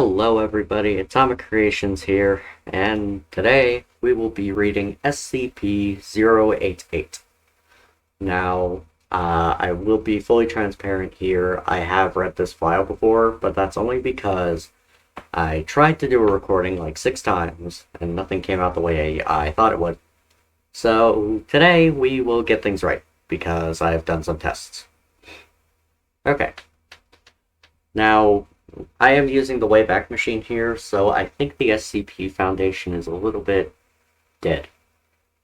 Hello everybody, Atomic Creations here, and today we will be reading SCP-088. Now, I will be fully transparent here. I have read this file before, but that's only because I tried to do a recording like 6 times, and nothing came out the way I thought it would. So, today we will get things right, because I've done some tests. Okay. Now, I am using the Wayback Machine here, so I think the SCP Foundation is a little bit dead.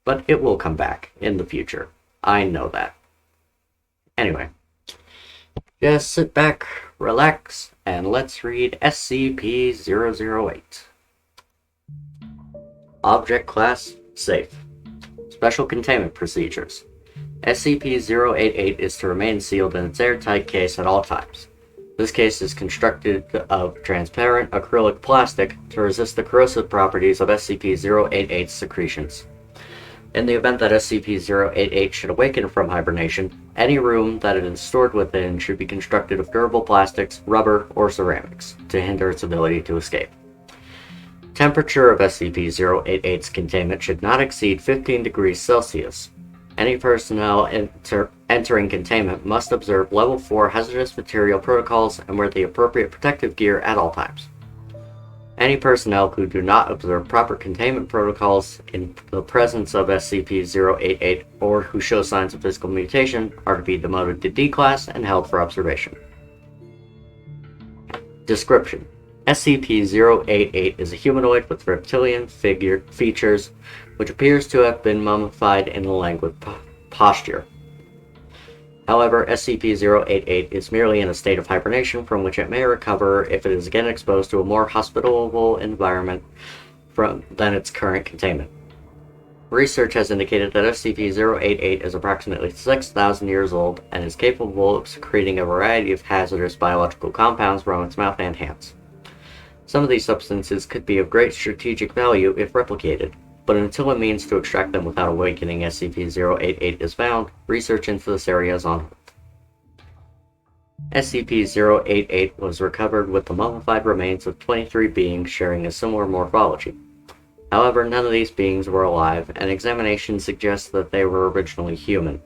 But it will come back in the future. I know that. Anyway, just sit back, relax, and let's read SCP-008. Object Class Safe. Special Containment Procedures. SCP-088 is to remain sealed in its airtight case at all times. This case is constructed of transparent acrylic plastic to resist the corrosive properties of SCP-088's secretions. In the event that SCP-088 should awaken from hibernation, any room that it is stored within should be constructed of durable plastics, rubber, or ceramics to hinder its ability to escape. Temperature of SCP-088's containment should not exceed 15 degrees Celsius. Any personnel entering containment must observe Level 4 hazardous material protocols and wear the appropriate protective gear at all times. Any personnel who do not observe proper containment protocols in the presence of SCP-088 or who show signs of physical mutation are to be demoted to D-Class and held for observation. Description: SCP-088 is a humanoid with reptilian features, which appears to have been mummified in a languid posture. However, SCP-088 is merely in a state of hibernation from which it may recover if it is again exposed to a more hospitable environment than its current containment. Research has indicated that SCP-088 is approximately 6,000 years old and is capable of secreting a variety of hazardous biological compounds from its mouth and hands. Some of these substances could be of great strategic value if replicated, but until a means to extract them without awakening SCP-088 is found, research into this area is on hold. SCP-088 was recovered with the mummified remains of 23 beings sharing a similar morphology. However, none of these beings were alive, and examination suggests that they were originally human.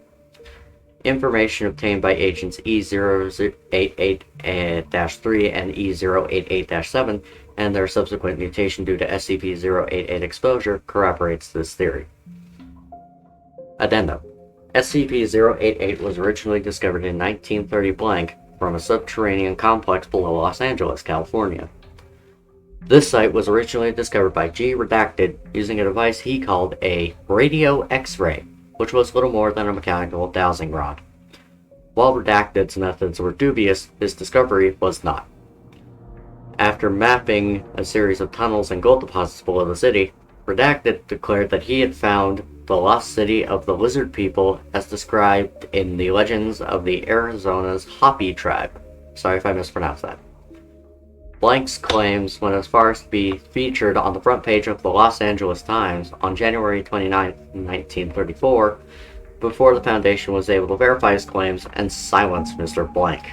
Information obtained by Agents E088-3 and E088-7 and their subsequent mutation due to SCP-088 exposure corroborates this theory. Addendum: SCP-088 was originally discovered in 1930 blank from a subterranean complex below Los Angeles, California. This site was originally discovered by G. Redacted using a device he called a radio X-ray, which was little more than a mechanical dowsing rod. While Redacted's methods were dubious, his discovery was not. After mapping a series of tunnels and gold deposits below the city, Redacted declared that he had found the lost city of the lizard people as described in the legends of the Arizona's Hopi tribe. Sorry if I mispronounced that. Blank's claims went as far as to be featured on the front page of the Los Angeles Times on January 29, 1934, before the Foundation was able to verify his claims and silence Mr. Blank.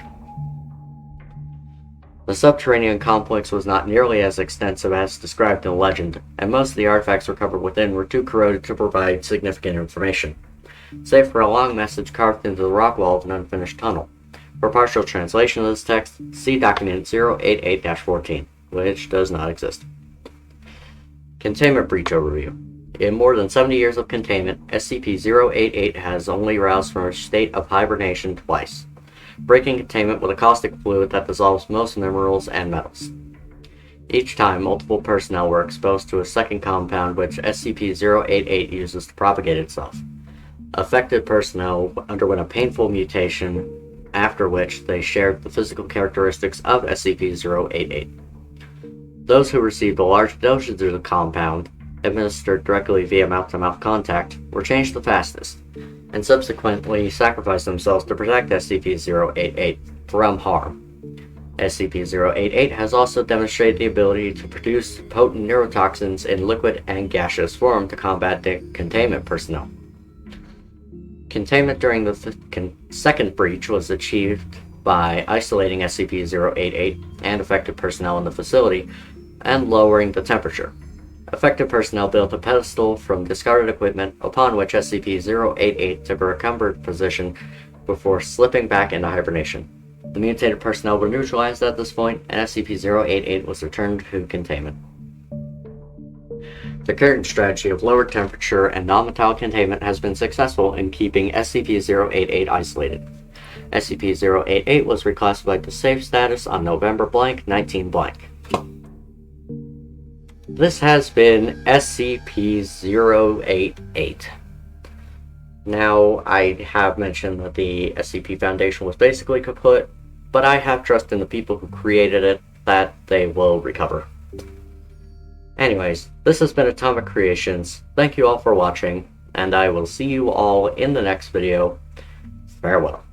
The subterranean complex was not nearly as extensive as described in the legend, and most of the artifacts recovered within were too corroded to provide significant information, save for a long message carved into the rock wall of an unfinished tunnel. For partial translation of this text, see document 088-14, which does not exist. Containment Breach Overview. In more than 70 years of containment, SCP-088 has only roused from a state of hibernation twice, breaking containment with a caustic fluid that dissolves most minerals and metals. Each time, multiple personnel were exposed to a second compound which SCP-088 uses to propagate itself. Affected personnel underwent a painful mutation, after which they shared the physical characteristics of SCP-088. Those who received the large dosages of the compound, administered directly via mouth-to-mouth contact, were changed the fastest, and subsequently sacrificed themselves to protect SCP-088 from harm. SCP-088 has also demonstrated the ability to produce potent neurotoxins in liquid and gaseous form to combat containment personnel. Containment during the second breach was achieved by isolating SCP-088 and affected personnel in the facility and lowering the temperature. Affected personnel built a pedestal from discarded equipment upon which SCP-088 took a recumbent position before slipping back into hibernation. The mutated personnel were neutralized at this point, and SCP-088 was returned to containment. The current strategy of lower temperature and non-metallic containment has been successful in keeping SCP-088 isolated. SCP-088 was reclassified to safe status on November 19 blank. This has been SCP-088. Now, I have mentioned that the SCP Foundation was basically kaput, but I have trust in the people who created it that they will recover. Anyways, this has been Atomic Creations. Thank you all for watching, and I will see you all in the next video. Farewell.